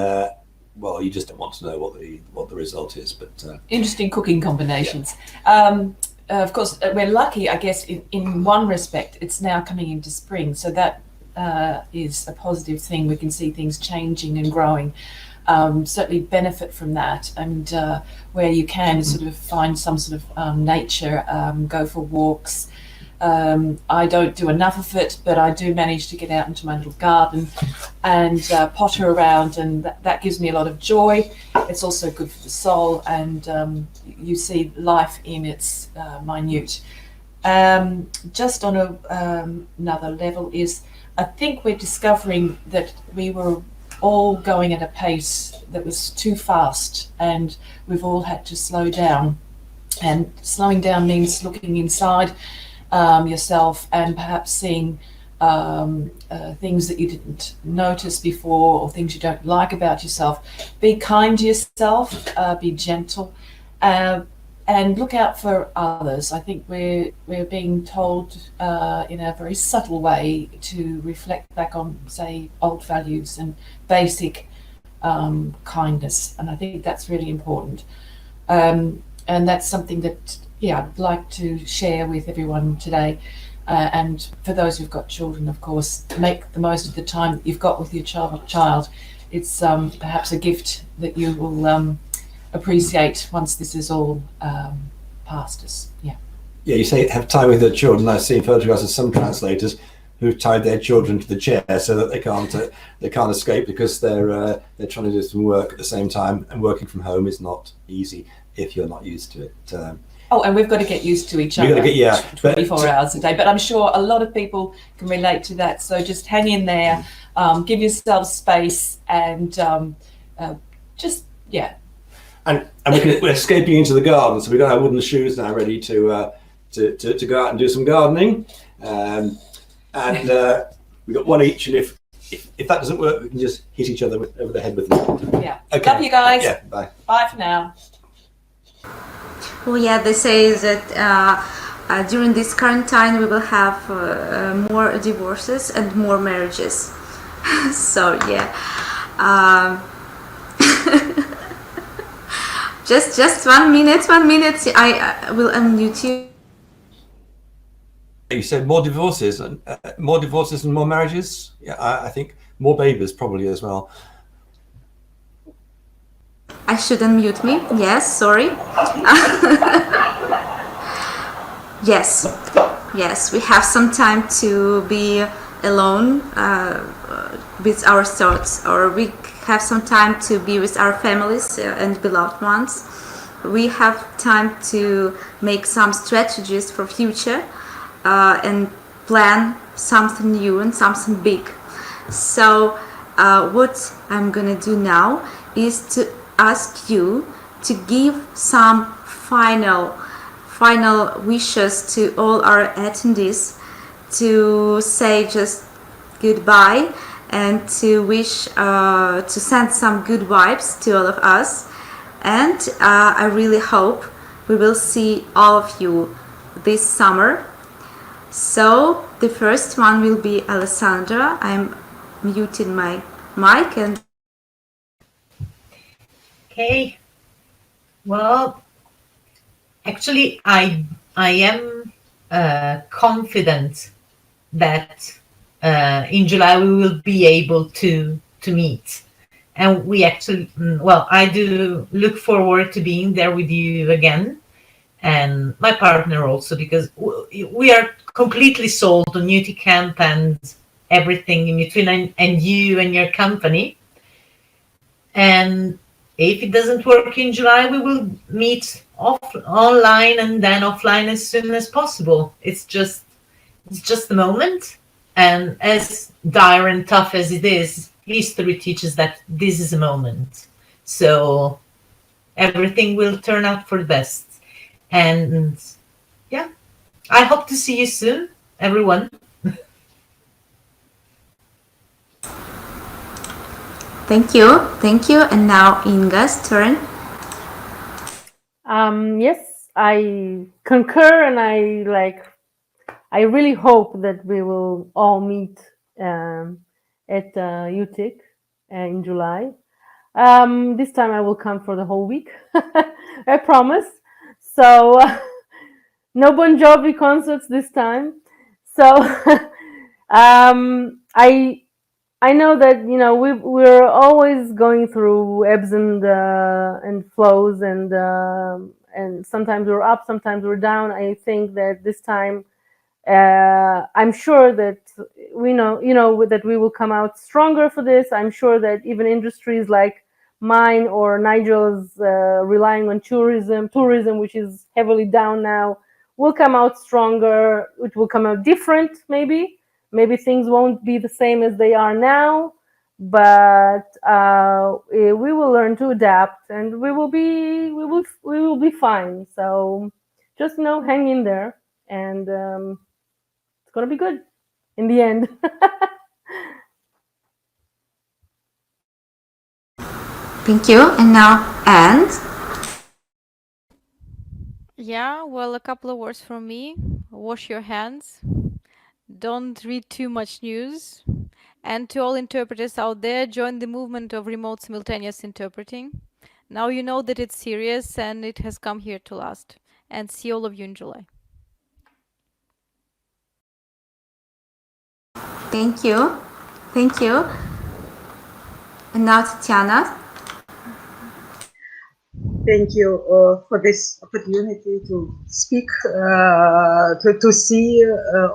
well, you just don't want to know what the result is. But interesting cooking combinations. Of course, we're lucky, I guess, in one respect. It's now coming into spring, so that is a positive thing. We can see things changing and growing. Certainly benefit from that, and where you can sort of find some sort of nature, go for walks. I don't do enough of it, but I do manage to get out into my little garden and potter around, and that gives me a lot of joy. It's also good for the soul, and you see life in its minute. Just on another level is, I think we're discovering that we were all going at a pace that was too fast, and we've all had to slow down. And slowing down means looking inside yourself and perhaps seeing things that you didn't notice before, or things you don't like about yourself. Be kind to yourself, be gentle, and look out for others. I think we're being told in a very subtle way to reflect back on, say, old values and basic kindness, and I think that's really important. And that's something that, yeah, I'd like to share with everyone today. And for those who've got children, of course, make the most of the time that you've got with your child. It's perhaps a gift that you will appreciate once this is all past us. Yeah. yeah, you say have time with the children. I've seen photographs of some translators who've tied their children to the chair so that they can't escape, because they're trying to do some work at the same time, and working from home is not easy if you're not used to it. Oh, and we've got to get used to each other 24 hours a day. But I'm sure a lot of people can relate to that. So just hang in there, give yourself space, and just, yeah. And we're escaping into the garden, so we've got our wooden shoes now ready to go out and do some gardening. And we've got one each, and if that doesn't work, we can just hit each other over the head with them. Yeah. Okay. Love you guys. Yeah, bye. Bye for now. Well, yeah, they say that during this current time we will have more divorces and more marriages. So yeah, just 1 minute. I will unmute you. You said more divorces and more marriages. Yeah, I think more babies probably as well. I should unmute me. Yes, sorry. Yes, we have some time to be alone with our thoughts, or we have some time to be with our families and beloved ones. We have time to make some strategies for future and plan something new and something big. So what I'm gonna do now is to ask you to give some final wishes to all our attendees, to say just goodbye and to wish to send some good vibes to all of us. And I really hope we will see all of you this summer. So the first one will be Alessandra. I'm muting my mic. And okay. Well, actually, I am confident that in July we will be able to meet, and we actually, well, I do look forward to being there with you again, and my partner also, because we are completely sold on UTICamp and everything in between, and you and your company. And if it doesn't work in July, we will meet online and then offline as soon as possible. It's just the moment. And as dire and tough as it is, history teaches that this is a moment. So everything will turn out for the best. And yeah, I hope to see you soon, everyone. Thank you. And now Inga's turn. Yes, I concur, and I really hope that we will all meet at UTIC in July. This time I will come for the whole week. I promise. So no Bon Jovi concerts this time. So I know that we're always going through ebbs and flows, and sometimes we're up, sometimes we're down. I think that this time I'm sure that that we will come out stronger for this. I'm sure that even industries like mine or Nigel's relying on tourism, which is heavily down now, will come out stronger. It will come out different, maybe. Maybe things won't be the same as they are now, but we will learn to adapt, and we will be fine. So just hang in there, and it's gonna be good in the end. Thank you. And now Anne. Yeah, well, a couple of words from me. Wash your hands. Don't read too much news. And to all interpreters out there, join the movement of remote simultaneous interpreting. Now you know that it's serious and it has come here to last. And see all of you in July. Thank you. And now Tetyana. Thank you for this opportunity to speak, to see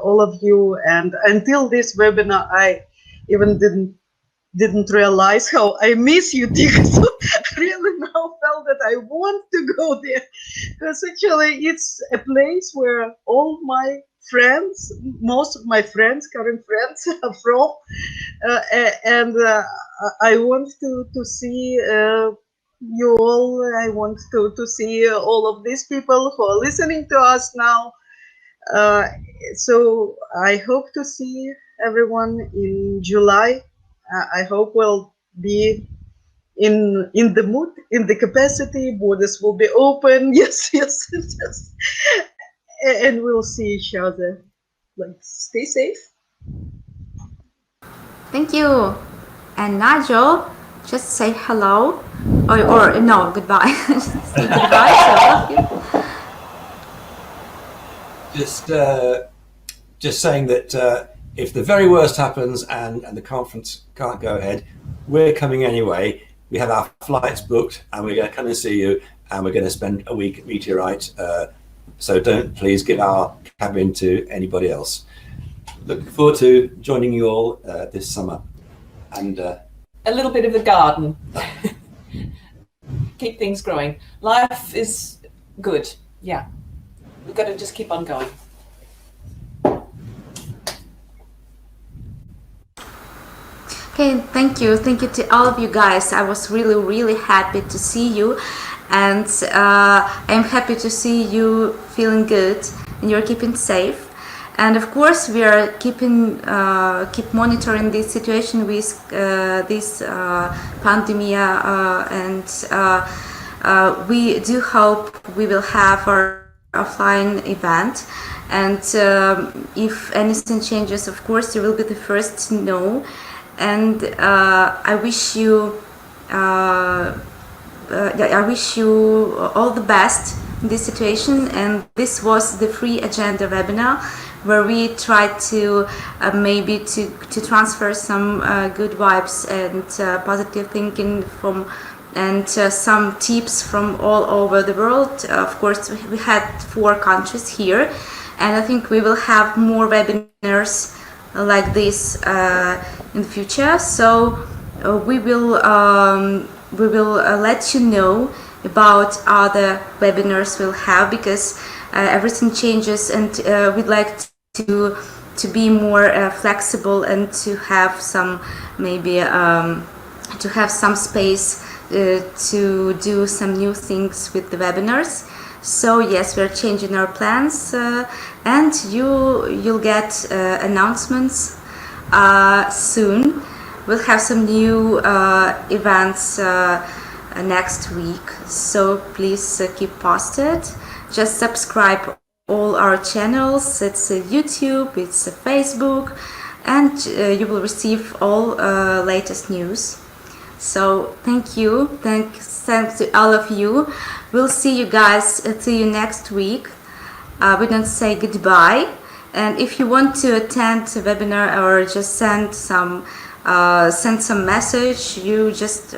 all of you. And until this webinar, I even didn't realize how I miss UTIC. So I really now felt that I want to go there, because actually it's a place where all my friends, most of my friends, current friends, are from, and I want to see you all. I want to see all of these people who are listening to us now. So I hope to see everyone in July. I hope we'll be in the mood, in the capacity. Borders will be open. Yes. And we'll see each other. Like, stay safe. Thank you. And Nigel, just say hello. Or no, goodbye. Just say goodbye to all of you. Just saying that if the very worst happens and the conference can't go ahead, we're coming anyway. We have our flights booked, and we're going to come and see you, and we're going to spend a week at Meteorite. So don't please give our cabin to anybody else. Looking forward to joining you all this summer. And a little bit of the garden. Keep things growing. Life is good. Yeah. We've got to just keep on going. Okay, thank you to all of you guys. I was really happy to see you, and I'm happy to see you feeling good and you're keeping safe. And of course, we are keep monitoring this situation with this pandemic, and we do hope we will have our offline event. And if anything changes, of course, you will be the first to know. And I wish you all the best in this situation. And this was the free agenda webinar, where we tried to maybe to transfer some good vibes and positive thinking from, and some tips from all over the world. Of course, we had 4 countries here, and I think we will have more webinars like this in the future. So we will let you know about other webinars we'll have, because everything changes, and we'd like to be more flexible, and to have some maybe to have some space to do some new things with the webinars. So yes, we're changing our plans, and you'll get announcements soon. We'll have some new events next week, so please keep posted. Just subscribe all our channels. It's YouTube, it's Facebook, and you will receive all latest news. So thank you, thanks to all of you. We'll see you guys, see you next week. We don't say goodbye, and if you want to attend the webinar or just send some message, you just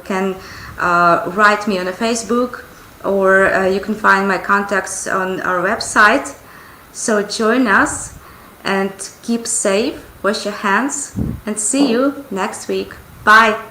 can write me on a Facebook, or you can find my contacts on our website. So join us and keep safe, wash your hands, and see you next week. Bye.